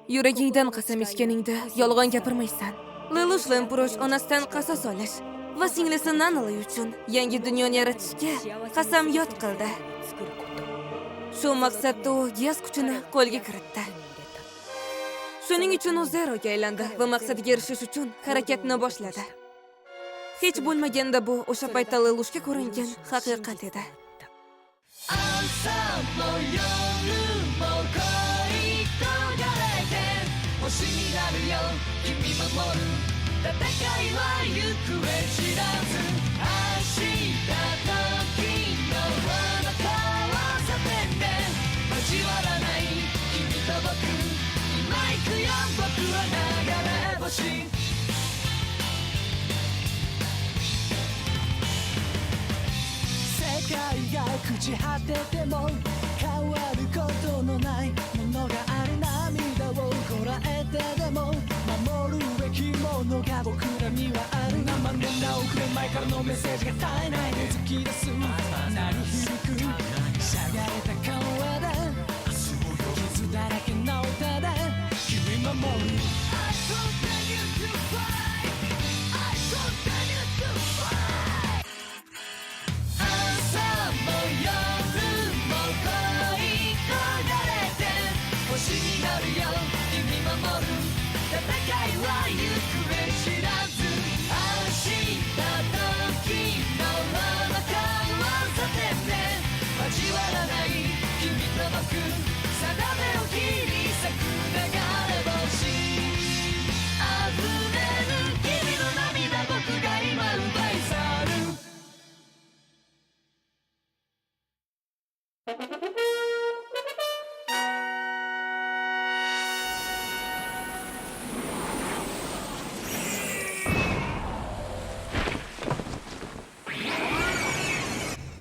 Yuragingdan qasam ichganingda yolg'on gapirmaysan. Lelouch Lempurosh onasidan qasos olish va singlisi Nanali uchun yangi dunyoni yaratishga qasamyod qildi. Shu maqsadda u Giyas kuchini qo'lga kiritdi. Shuning uchun u Zeroga aylandi va maqsadiga erishish uchun harakatni boshladi. Hech bo'lmaganda bu o'sha paytda Lelouchga ko'ringan haqiqat edi.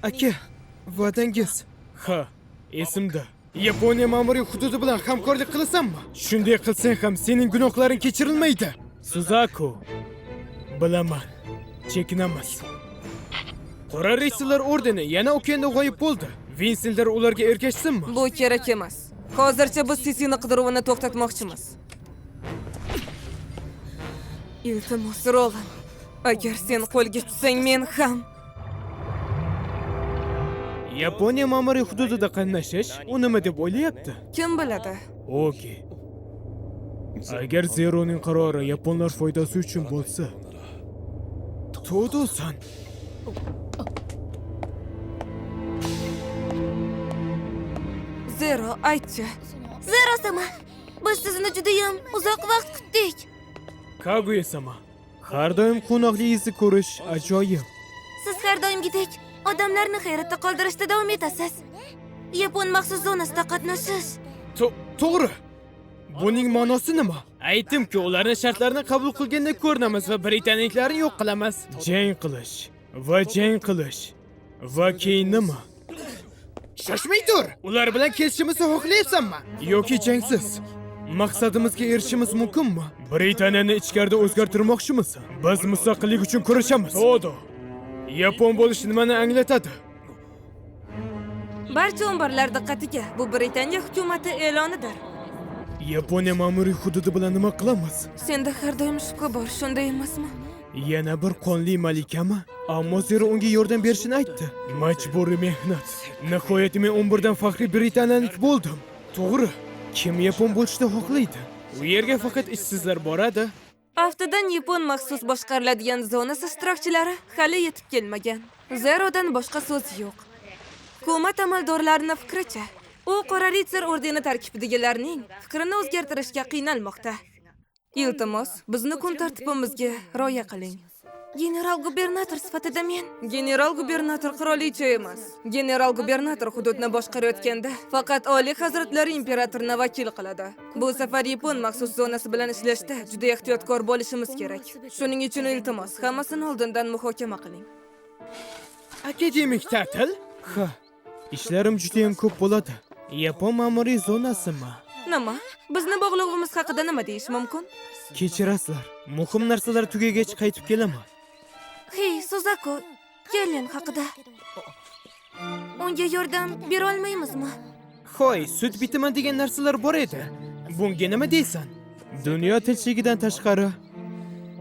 Aka, va'dangiz. Ha, esimda. Yaponiya ma'muriy hududi bilan hamkorlik qilasanmi? Shunday qilsang ham sening gunohlaring kechirilmaydi. Suzaku. Bilaman. Chekinamiz. Qora ritsarlar ordeni yana okeanda g'oyib bo'ldi. Vinsillar ularga ergashsinmi? Bu kerak emas. Hozircha biz Sisini qidiruvini to'xtatmoqchimiz. Iltimos, Roland. Agar sen qo'lga tushsang, men ham. Yaponiya ma'muriy hududida qatnashish u nima deb o'ylayapti? Kim biladi? Okey. Agar Zeroning qarori yaponlar foydasi uchun bo'lsa, Todo-san. Zero, aytchi. Zero-sama, biz sizni juda ham uzoq vaqt kutdik. Kaguya-sama, har doim quvnoqli izni ko'rish ajoyib. Siz har doimgidek odamlarni hayratda qoldirishda davom etasiz. Yapon maxsus zonasida qatnashish. To'g'ri. Buning ma'nosi nima? Aytimki, ularning shartlarini qabul qilganda ko'rinamiz va britaniyaliklarni yo'q qilamiz. Jang qilish va keyin nima? Shoshmay tur. Ular bilan kelishimizni xohlayapsanmi? Yoki jangsiz. Maqsadimizga erishishimiz mumkinmi? Britaniyani ichkarida o'zgartirmoqchimisan? Biz mustaqillik uchun kurashamiz. Todo. Yapon bo'lish nimani anglatadi? Barcha omborlar diqqatiga, bu Britaniya hukumati e'lonidir. Yaponiya ma'muriy hududi bilan nima qilamiz? Senda har doim shubha bor, shunday emasmi? Yana bir qonli malikami? Ammo Zero unga yordam berishini aytdi. Majburiy mehnat. Nihoyat men 11 dan faxriy britaniyalik bo'ldim. To'g'ri. Kim yapon bo'lishni xohlaydi? U yerga faqat ishsizlar boradi. Aftidan Yapon maxsus boshqariladigan zonasi ishtirokchilari hali yetib kelmagan. Zerodan boshqa so'z yo'q. Hukumat amaldorlarining fikricha, u qora ritsar ordeni tarkibidagilarning fikrini o'zgartirishga qiynalmoqda. Iltimos, bizni kun tartibimizga rioya qiling. General-gubernator sifatida men General-gubernator qirolicha emas. General-gubernator hududni boshqarayotganda faqat oliy hazratlari imperatorni vakil qiladi. Bu safar Yapon maxsus zonasi bilan ishlashda juda ehtiyotkor bo'lishimiz kerak. Shuning uchun iltimos, hammasini oldindan muhokama qiling. Akademik ta'til? Ha, ishlarim juda ham ko'p bo'ladi. Yapon ma'muriy zonasimi? Nima? Bizni bog'lig'imiz haqida nima deyish mumkin? Kechirasizlar. Muhim narsalar tugagach qaytib kelaman. Hey, Suzaku, Kellen haqida. Unga yordam bera olmaymizmi? Xo'y, sud bitaman degan narsalar bor edi. Bunga nima deysan? Dunyo tinchligidan tashqari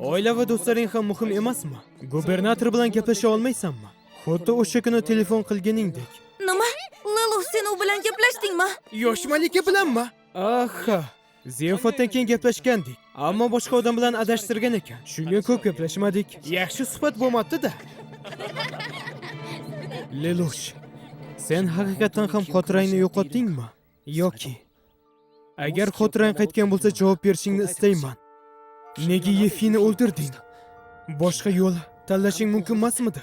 oila va do'stlaring ham muhim emasmi? Gubernator bilan gaplasha olmaysanmi? Xuddi o'sha kuni telefon qilganingdek. Nima? Lilush, sen u bilan gaplashdingmi? Yosh malika bilanmi? Aha. Ziyofatdan keyin gaplashgandik, ammo boshqa odam bilan adashtirgan ekan. Shunga ko'p gaplashmadik. Yaxshi suhbat bo'lmadi-da. Lelush, sen haqiqatan ham xotirangni yo'qotdingmi? Yoki agar xotirang qaytgan bo'lsa javob berishingni istayman. Nega Yefini o'ldirding? Boshqa yo'l tanlashing mumkin emasmidi?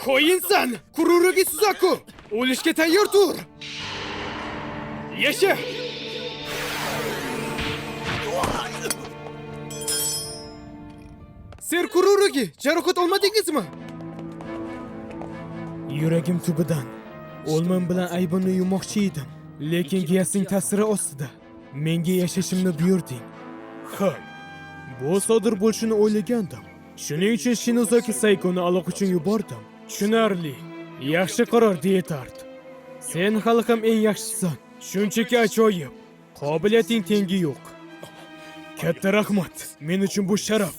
Xoinsan! Kururugi Suzaku! O'lishga tayyor tur! Yasha! Ser Kururugi, jarohat olmadingizmi? Yuragim tubidan o'lmam bilan aybimni yumoqchi edim, lekin giyasning ta'siri ostida menga yashashimni buyurding. Ha, bu sodir bo'lishini o'ylagandim. Shuning uchun Shinozaki Saikoni aloq uchun yubordim. Tushunarli. Yaxshi qaror, Detard. Sen hali ham eng yaxshisan. Shunchaki ajoyib. Qobiliyating tengi yo'q. Katta rahmat. Men uchun bu sharaf.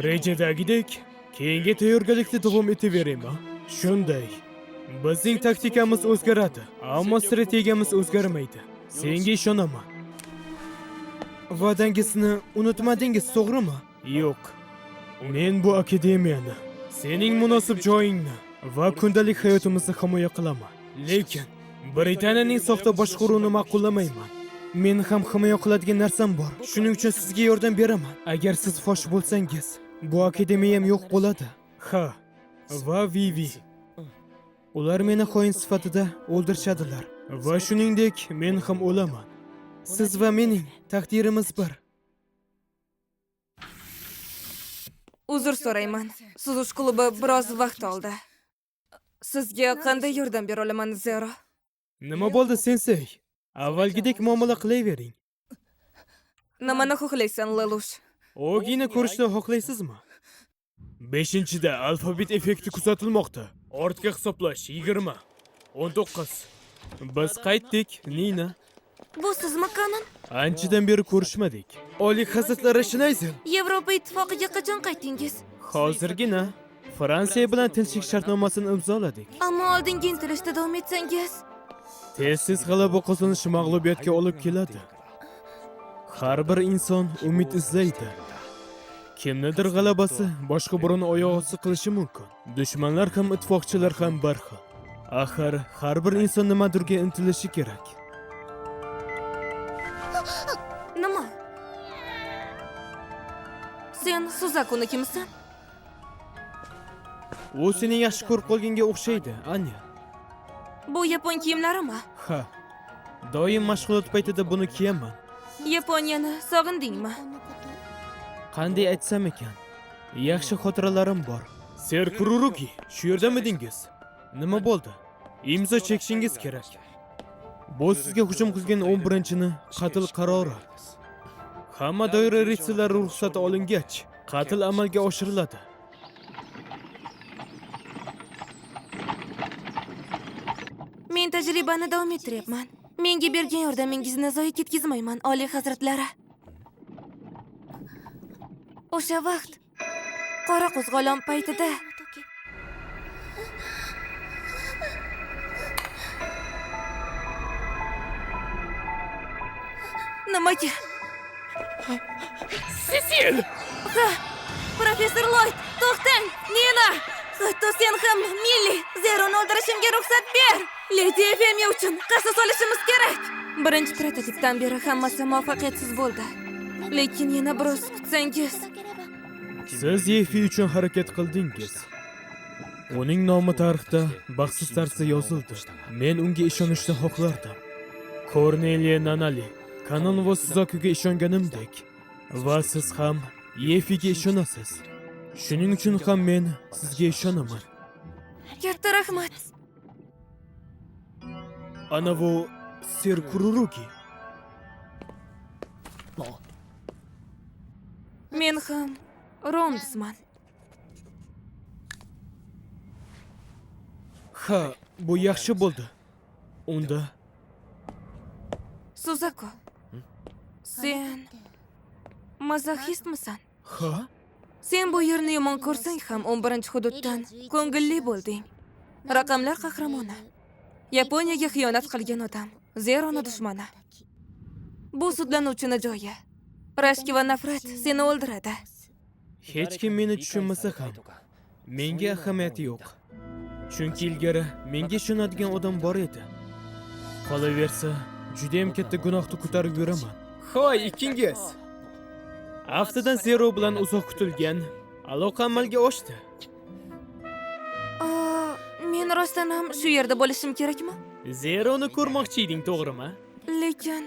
Rejadagidek, keyingi tayyorgarlikda davom etaverayman. Shunday. Bizning taktikamiz o'zgaradi, ammo strategiyamiz o'zgarmaydi. Senga ishonaman. Va'dangizni unutmadingiz, to'g'rimi? Yo'q. Men bu akademiyani, sening munosib joyingni va kundalik hayotimizni himoya qilaman. Lekin Britaniyaning soxta boshqaruvini ma'qullamayman. Men ham himoya qiladigan narsam bor. Shuning uchun sizga yordam beraman. Agar siz fosh bo'lsangiz, bu akademiya ham yo'q bo'ladi. Ha, va Vivi. Ular meni xoin sifatida o'ldirishadilar va shuningdek men ham o'laman. Siz va mening taqdirimiz bir. Uzr so'rayman. Suzish klubi biroz vaqt oldi. Sizga qanday yordam bera olaman, Zero? Nima bo'ldi, sensei? Avvalgidek muomala qilavering. Nimani xohlaysan, Lelush? Ogini ko'rishni xohlaysizmi? 5-da alfabet effekti kuzatilmoqda. Ortga hisoblash 20, 19. Biz qaytdik, Nina. Bu sizmi, Kanon? Anchadan beri ko'rishmadik. Oliy hazratlari Shinayzel. Yevropa ittifoqiga qachon qaytdingiz? Hozirgina Fransiya bilan tinchlik shartnomasini imzoladik. Ammo oldinga intilishda davom etsangiz. Tezsiz g'alaba qozonish mag'lubiyatga olib keladi. Har bir inson umid izlaydi. Kimnidir g'alabasi boshqa birovni oyoq osti qilishi mumkin. Dushmanlar ham ittifoqchilar ham bir xil. Axir har bir inson nimadirga intilishi kerak. Nima? Sen Suzakuni kimsan? U seni yaxshi ko'rib qolganga o'xshaydi, Anya. Bu yapon kiyimlarimi? Ha. Doim mashg'ulot paytida buni kiyaman. Yaponiyani sog'indingmi? Qanday aytsam ekan? Yaxshi xotiralarim bor. Ser Kururugi, shu yerdamidingiz? Nima bo'ldi? Imzo chekishingiz kerak. Bu sizga hujum qilgan 11-ni qatl qarori. Hamma doira ritsarlari ruxsati olingach, qatl amalga oshiriladi. Men tajribani davom ettiryapman. Menga bergan yordamingizni zoya ketkazmayman, oliy hazratlari. O'sha vaqt qora qo'zg'olon paytida nimaga? Cecil! Ha, professor Lloyd, to'xtang! Nina! Hatto sen ham, Milli, Zeroni o'ldirishimga ruxsat ber! Lady Efemiya uchun qasos olishimiz kerak. Birinchi prototipdan beri hammasi muvaffaqiyatsiz bo'ldi. Lekin yana biroz kutsangiz. Siz Yefi uchun harakat qildingiz. Uning nomi tarixda baxtsiz tarzda yozildi. Men unga ishonishni xohlardim. Cornelia Nanali, Kanon va Suzakuga ishonganimdek, va siz ham Yefiga ishonasiz. Shuning uchun ham men sizga ishonaman. Katta rahmat. Ana bu Ser Kururugi. Men ham Romsman. Ha, bu yaxshi bo'ldi. Unda Suzaku. Sen mazoxistmisan? Ha? Sen bu yerni yomon ko'rsang ham 11-hududdan ko'ngilli bo'lding. Raqamlar qahramoni. Yaponiyaga xiyonat qilgan odam, Zeroni dushmani. Bu sudlanuvchini joyi. Rashk va nafrat seni o'ldiradi. Hech kim meni tushunmasa ham menga ahamiyati yo'q. Chunki ilgari menga ishonadigan odam bor edi. Qolaversa, juda ham katta gunohni ko'tarib yuraman. Hoy, ikkingiz. Haftadan Zero bilan uzoq kutilgan aloqa amalga oshdi. Men rostdan ham shu yerda bo'lishim kerakmi? Zeroni ko'rmoqchi eding, to'g'rimi? Lekin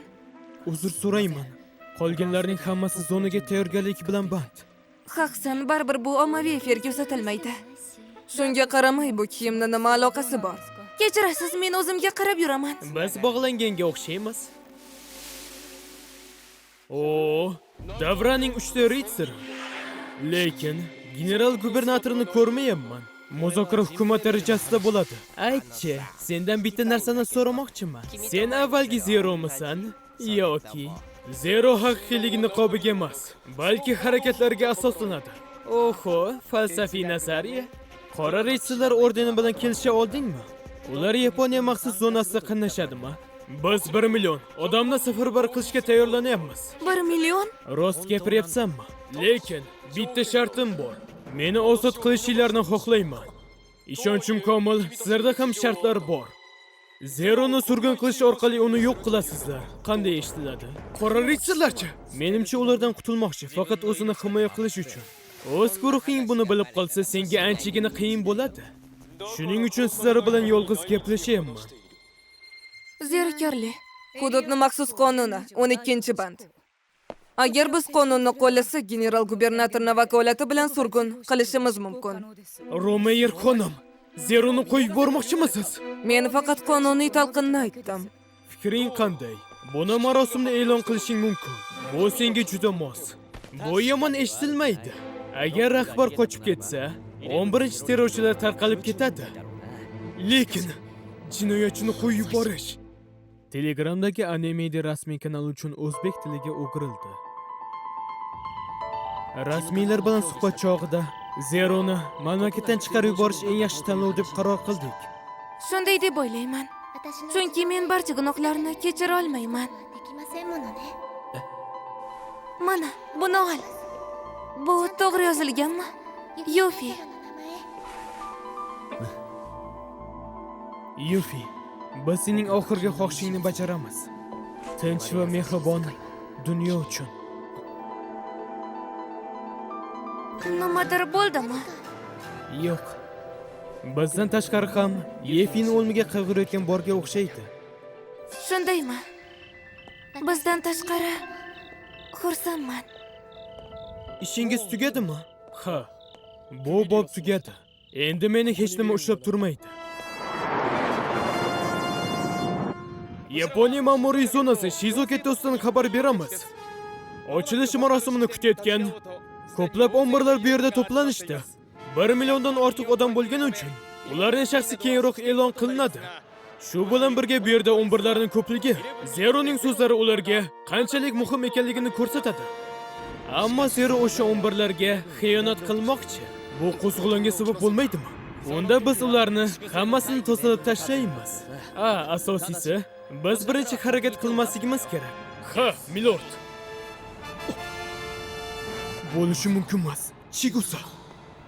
Uzr so'rayman. Qolganlarning hammasi zonaga tayyorgarlik bilan band. haqsan, baribir bu ommaviy efirga uzatilmaydi. Shunga qaramay bu kiyimning nima aloqasi bor? Kechirasiz, men o'zimga qarab yuraman. Biz bog'langanga o'xshaymiz. Davraning 3 ta ritsari. Lekin general gubernatorni ko'rmayapman. Muzokara hukumat darajasida bo'ladi. Aytchi, sendan bitta narsani so'ramoqchiman. Sen avvalgi Zeromisan yoki Zero haqiqiyligi niqobiga emas, balki harakatlarga asoslanadi. Oho, falsafiy nazariya. Qora ritsarlar ordeni bilan kelisha oldingmi? Ular Yaponiya maxsus zonasida qatnashadimi? Biz 1 million odamni safarbar qilishga tayyorlanyapmiz. 1 million? Rost gapiryapsanmi? Lekin bitta shartim bor. Meni ozod qilishinglarni xohlayman. Ishonchim komil, sizlarda ham shartlar bor. Zeroni surgun qilish orqali uni yo'q qilasizlar. Qanday eshitiladi? Qora ritsarlarchi? Menimcha ulardan qutulmoqchi, faqat o'zini himoya qilish uchun. O'z guruhing buni bilib qolsa, senga anchagina qiyin bo'ladi. Shuning uchun sizlar bilan yolg'iz gaplashyapman. Zerikarli. Hududning maxsus qonuni 12-band. Agar biz qonunni qo'llasak, general gubernatorning vakolati bilan surgun qilishimiz mumkin. Romeyer xonim, Zeroni qo'yib bormoqchimisiz? Men faqat qonuniy talqinni aytdim. Fikring qanday? Buni marosimda e'lon qilishing mumkin. Bu senga juda mos. Bu yomon eshitilmaydi. Agar rahbar qochib ketsa, 11-terrorchilar tarqalib ketadi. Lekin jinoyatchini qo'yib yuborish. Telegramdagi Animedia rasmiy kanali uchun o'zbek tiliga o'girildi. Rasmiylar bilan suhbat chog'ida Zeroni mamlakatdan chiqarib yuborish eng yaxshi tanlov deb qaror qildik. Shunday deb o'ylayman. Chunki men barcha gunohlarni kechira olmayman. Mana, buni ol. Bu to'g'ri yozilganmi? Yufi. Yufi, biz sening oxirgi xohishingni bajaramiz. Tinch va mehribon dunyo uchun. Nimadir bo'ldimi? Yo'q. Bizdan tashqari ham Yefini o'lmiga qayg'urayotgan borga o'xshaydi. Shundaymi? Bizdan tashqari xursandman. Ishingiz tugadimi? Ha. Bu bob tugadi. Endi meni hech nima ushlab turmaydi. Yaponiya ma'muriy zonasi Shizuoka to'sidan xabar beramiz. Ochilish marosimini kutayotgan ko'plab omborlar bu yerda to'planishdi. 1 milliondan ortiq odam bo'lgani uchun ularning shaxsi keyinroq e'lon qilinadi. Shu bilan birga bu yerda omborlarning ko'pligi Zeroning so'zlari ularga qanchalik muhim ekanligini ko'rsatadi. Ammo Zero o'sha omborlarga xiyonat qilmoqchi. Bu qo'zg'olonga sabab bo'lmaydimi? Unda biz ularni hammasini tozalab tashlaymiz. Asosiysi biz birinchi harakat qilmasligimiz kerak. Ha, milord. Bo'lishi mumkin emas. Chigusa.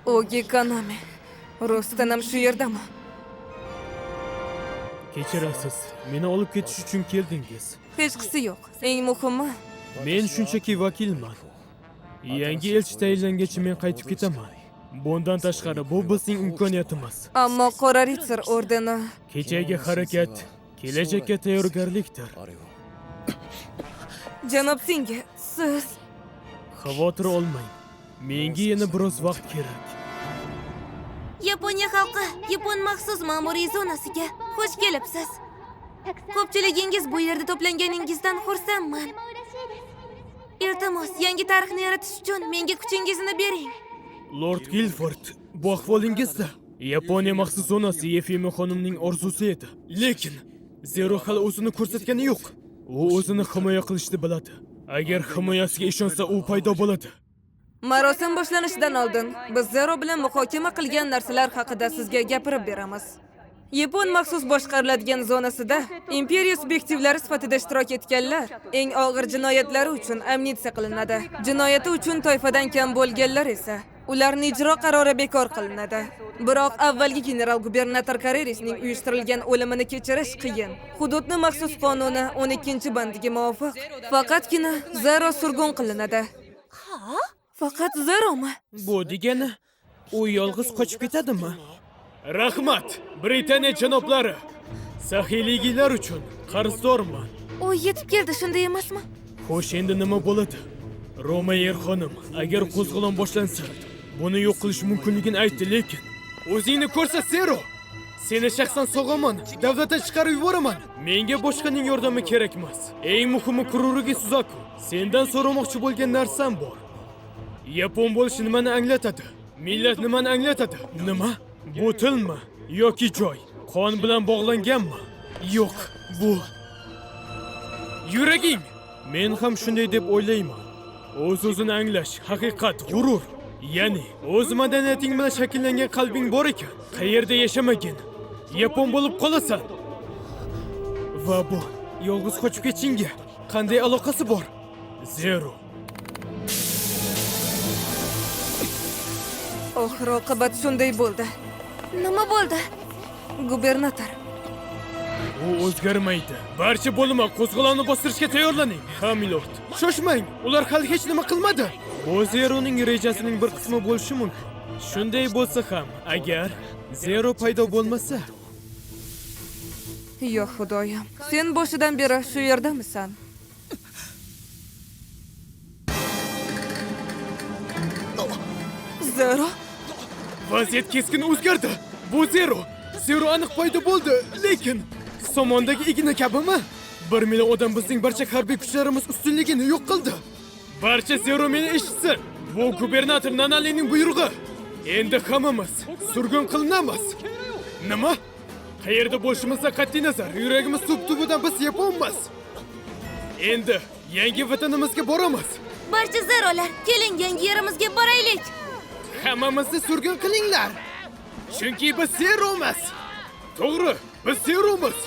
Ogi Kaname. Rostdan shu yerdami? Kechirasiz. Meni olib ketish uchun keldingiz. Hech qisi yo'q. Eng muhimi, Men shunchaki vakilman. Yangi elchi tayinlangacha men qaytib ketaman. Bundan tashqari bu bizning imkoniyatimiz. ammo Qora ritsar ordeni Kechagi harakat kelajakka tayyorgarlikdir. Janob Singa, siz Xavotir olmang. Menga yana biroz vaqt kerak. Yaponiya xalqi, Yapon maxsus ma'muriy zonasiga xush kelibsiz. Ko'pchiligingiz bu yerda to'planganingizdan xursandman. Iltimos, yangi tarixni yaratish uchun menga kuchingizni bering. Lord Guilford, bu ahvolingizda Yaponiya maxsus zonasi Yefimi xonimning orzusi edi. Lekin Zero hali o'zini ko'rsatgani yo'q. U o'zini himoya qilishni biladi. Agar himoyasiga ishonsa, u paydo bo'ladi. Marosim boshlanishidan oldin biz Zero bilan muhokama qilgan narsalar haqida sizga gapirib beramiz. Yapon maxsus boshqariladigan zonasida imperiya subyektivlari sifatida ishtirok etganlar eng og'ir jinoyatlari uchun amnistiya qilinadi. Jinoyati uchun toifadan kam bo'lganlar esa ularning ijro qarori bekor qilinadi. Biroq avvalgi general gubernator Karerisning uyushtirilgan o'limini kechirish qiyin. Hududni maxsus qonuni 12-bandiga muvofiq faqatgina Zero surgun qilinadi. Faqat Zeromi? Bu degani u yolg'iz qochib ketadimi? Rahmat, Britaniya janoblari. Saxiyligilar uchun qarzdorman. U yetib keldi, shunday emasmi? Xo'sh, endi nima bo'ladi? Romayer xonim, agar qo'zg'olon boshlansa, buni yo'q qilish mumkinligini aytdi, lekin o'zingni ko'rsa, Zero. Seni shaxsan sog'aman, davlatdan chiqarib yuboraman. Menga boshqaning yordami kerak emas. Eng muhimi Kururugi Suzaku. Sendan so'ramoqchi bo'lgan narsam bor. Yapon bo'lish nimani anglatadi? Millat nimani anglatadi? Nima? Bu tilmi yoki joy? Qon bilan bog'langanmi? Yo'q, bu yuraging. Men ham shunday deb o'ylayman. O'z-o'zini anglash, haqiqat, g'urur. Ya'ni o'z madaniyating bilan shakllangan qalbing bor ekan, qayerda yashamagin, yapon bo'lib qolasan. Va bu yolg'iz qochib ketishingga qanday aloqasi bor? Zero. Oxir oqibat shunday bo'ldi. Nima bo'ldi? Gubernator. U o'zgarmaydi. Barcha bo'limlar qo'zg'olonni bostirishga tayyorlaning. Ha, milord. Shoshmang, ular hali hech nima qilmadi. Bu Zeroning rejasining bir qismi bo'lishi mumkin. Shunday bo'lsa ham, agar Zero paydo bo'lmasa, Yo'q, xudoyim. Sen boshidan beri shu yerdamisan? Zero? vaziyat keskin o'zgardi. Bu Zero. Zero aniq paydo bo'ldi, lekin somondagi igna kabimi? 1 million odam bizning barcha harbiy kuchlarimiz ustunligini yo'q qildi. Barcha Zero meni eshitsin. Bu gubernator Nanalining buyrug'i. Endi hammamiz surgun qilinamiz. Nima? Qayerda bo'lishimizdan qat'iy nazar, yuragimiz tub-tubidan biz yaponmiz. Endi yangi vatanimizga boramiz. Barcha Zerolar, keling yangi yerimizga boraylik. Hammamizni surgun qilinglar. Chunki biz Zeromiz. To'g'ri, biz Zeromiz.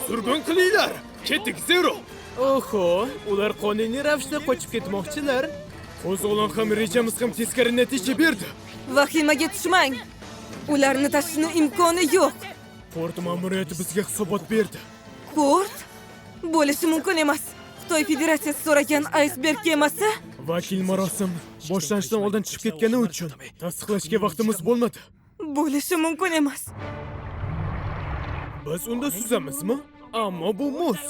Surgun qilinglar. Ketdik, Zero. Oho, ular qonuniy ravishda qochib ketmoqchilar. Qo'zg'olon ham rejamiz ham teskari natija berdi. Vahimaga tushmang. Ularni tashishning imkoni yo'q. Port ma'muriyati bizga hisobot berdi. Port? Bo'lishi mumkin emas. Xitoy Federatsiyasi so'ragan iceberg kemasi? Vakil marosim boshlanishdan oldin chiqib ketgani uchun tasdiqlashga vaqtimiz bo'lmadi. Bo'lishi mumkin emas. Biz unda suzamizmi? Ammo bu muz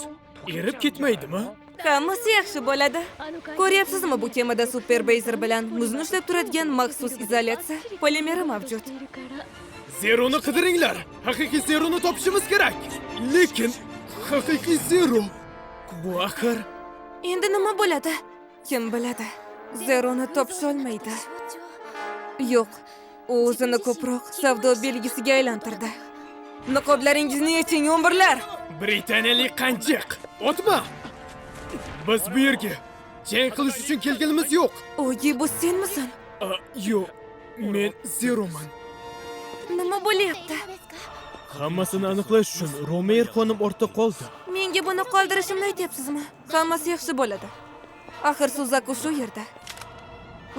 erib ketmaydimi? Hammasi yaxshi bo'ladi. Ko'ryapsizmi, bu kemada superbayzer bilan muzni ushlab turadigan maxsus izolyatsiya polimeri mavjud. Zeroni qidiringlar. Haqiqiy Zeroni topishimiz kerak. Lekin haqiqiy Zero bu axir Endi nima bo'ladi? Kim biladi? Zeroni topish olmaydi. Yo'q, u o'zini ko'proq savdo belgisiga aylantirdi. Niqoblaringizni yeching, yo'mburlar. Britaniyalik qanjiq. Otma. Biz bu yerga jang qilish uchun kelganimiz yo'q. Oyi, bu senmisan? Yo'q, men Zeroman. Nima bo'lyapti? Hammasini aniqlash uchun Romayer xonim ortda qoldi. Menga buni qoldirishimni aytyapsizmi? Hammasi yaxshi bo'ladi. Axir Suzaku shu yerda.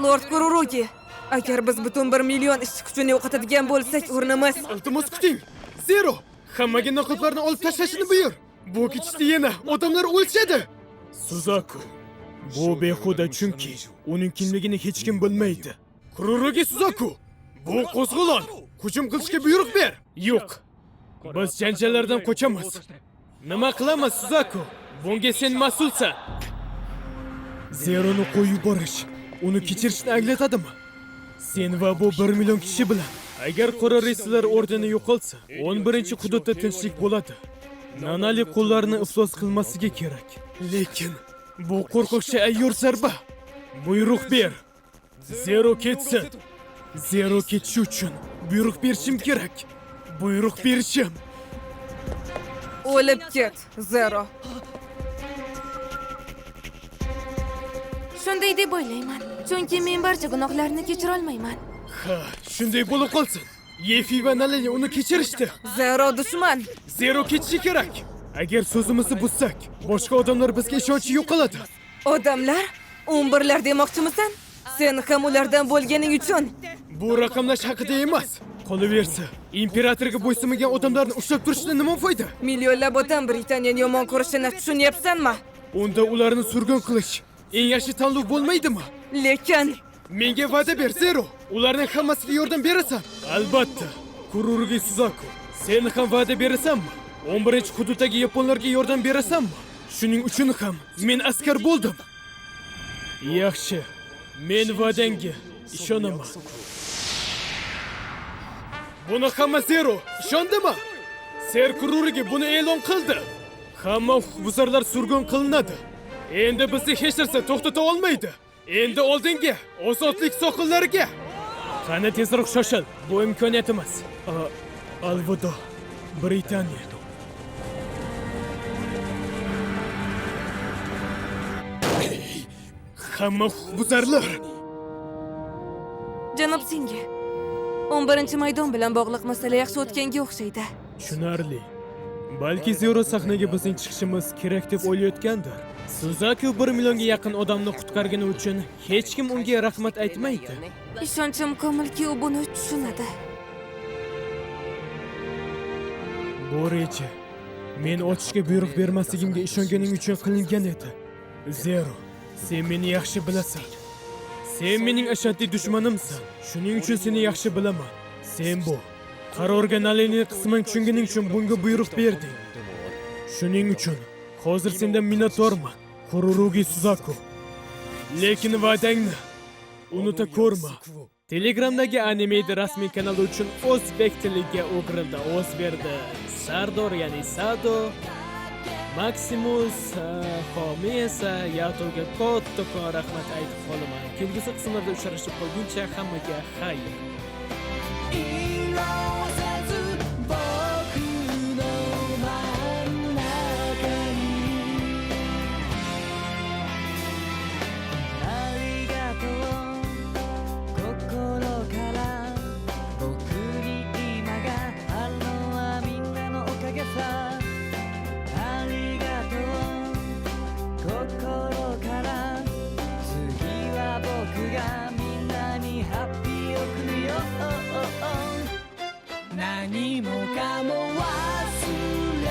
Lord Kururugi, agar biz butun 1 million ishchi kuchini yo'qotadigan bo'lsak, o'rnimiz. Iltimos kuting. Zero, hammaga niqoblarni olib tashlashni buyur. Bu ketishda yana odamlar o'lchadi. Suzaku, bu behuda chunki uning kimligini hech kim bilmaydi. Kururugi Suzaku, bu qo'zg'olon. Hujum qilishga buyruq ber. Yo'q. Biz janjallardan qochamiz. Nima qilamiz, Suzaku? Bunga sen mas'ulsan. Zeroni qo'yib yuborish uni kechirishni anglatadimi? Sen va bu 1 million kishi bilan agar qora reyslar ordeni yo'qolsa, 11-hududda tinchlik bo'ladi. Nanali qo'llarini iflos qilmasligi kerak. Lekin bu qo'rqoqcha ayyor zarba. Buyruq ber. Zero ketsin. Zero ketishi uchun buyruq berishim kerak. Buyruq berishim. O'lib ket, Zero. Shunday deb o'ylayman. Chunki men barcha gunohlarni kechira olmayman. Ha, shunday bo'lib qolsin. Yefi va Nalini uni kechirishdi. Zero dushman. Zero ketishi kerak. Agar so'zimizni buzsak, boshqa odamlar bizga ishonchi yo'qoladi. Odamlar? 11lar demoqchimisan? Sen ham ulardan bo'lganing uchun. Bu raqamlash haqida emas. Qolaversa, imperatorga bo'ysunmagan odamlarni ushlab turishdan nima foyda? Millionlab odam Britaniyani yomon ko'rishini tushunyapsanmi? Unda ularni surgun qilish eng yaxshi tanlov bo'lmaydimi? Lekin Menga va'da ber, Zero. Ularning hammasiga yordam berasan. Albatta. Kururugi Suzaku, sen ham va'da berasanmi? 11-hududdagi yaponlarga yordam berasanmi? Shuning uchun ham men askar bo'ldim. Yaxshi. Men va'dangga ishonaman. Buni hamma Zero ishondimi? Ser Kururugi buni e'lon qildi. Hamma huquqbuzarlar surgun qilinadi. Endi bizni hech narsa to'xtata olmaydi. Endi oldinga, ozodlik sohillariga. Qani tezroq shoshil. Bu imkoniyat emas. Alvido, Britaniya. Hamma huquqbuzarlar. janob Singa 11-maydon bilan bog'liq masala yaxshi o'tganga o'xshaydi. Tushunarli. Balki Zero sahnaga bizning chiqishimiz kerak deb o'ylayotgandir. Suzaku 1 millionga yaqin odamni qutqargani uchun hech kim unga rahmat aytmaydi. Ishonchim komilki, u buni tushunadi. Bu reja men ochishga buyruq bermasligimga ishonganing uchun qilingan edi. Zero, sen meni yaxshi bilasan. Sen mening ashaddiy dushmanimsan. Shuning uchun seni yaxshi bilaman. Sen bu qarorga Nalini qisman tushunganing uchun bunga buyruq berding. Shuning uchun hozir sendan minnatdorman, Kururugi Suzaku. Lekin va'dangni unuta ko'rma. Telegramdagi Animedi rasmiy kanali uchun o'zbek tiliga o'girildi, o'z berdi. Sardor, ya'ni Sado, Maximus, Xomi esa Yatoga kattakon rahmat aytib qolaman. Kelgusi qismlarda uchrashib qolguncha hammaga xayr. 何もかも忘れ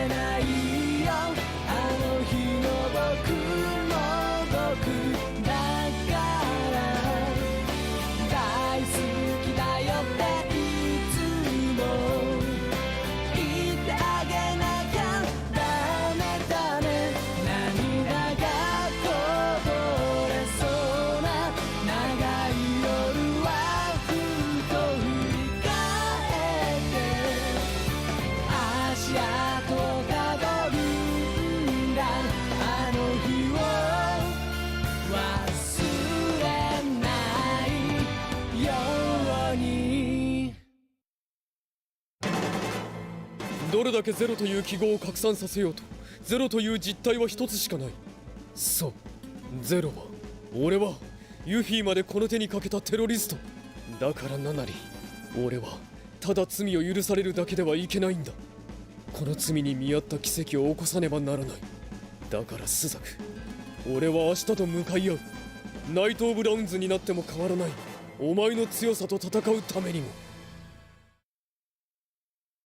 ないよあの日の僕も僕だから大好きだよっていつも言ってあげなきゃダメだね涙がこぼれそうな長い夜はふと振り返足跡たどるんだあの日を忘れないようにどれだけゼロという記号を拡散させようとゼロという実態は一つしかない。そうゼロは俺はユフィまでこの手にかけたテロリストだからナナリ俺はただ罪を許されるだけではいけないんだ。この罪に見合った奇跡を起こさねばならない。だからスザク俺は明日と向かい合う。ナイト・オブ・ラウンズになっても変わらないお前の強さと戦うためにも。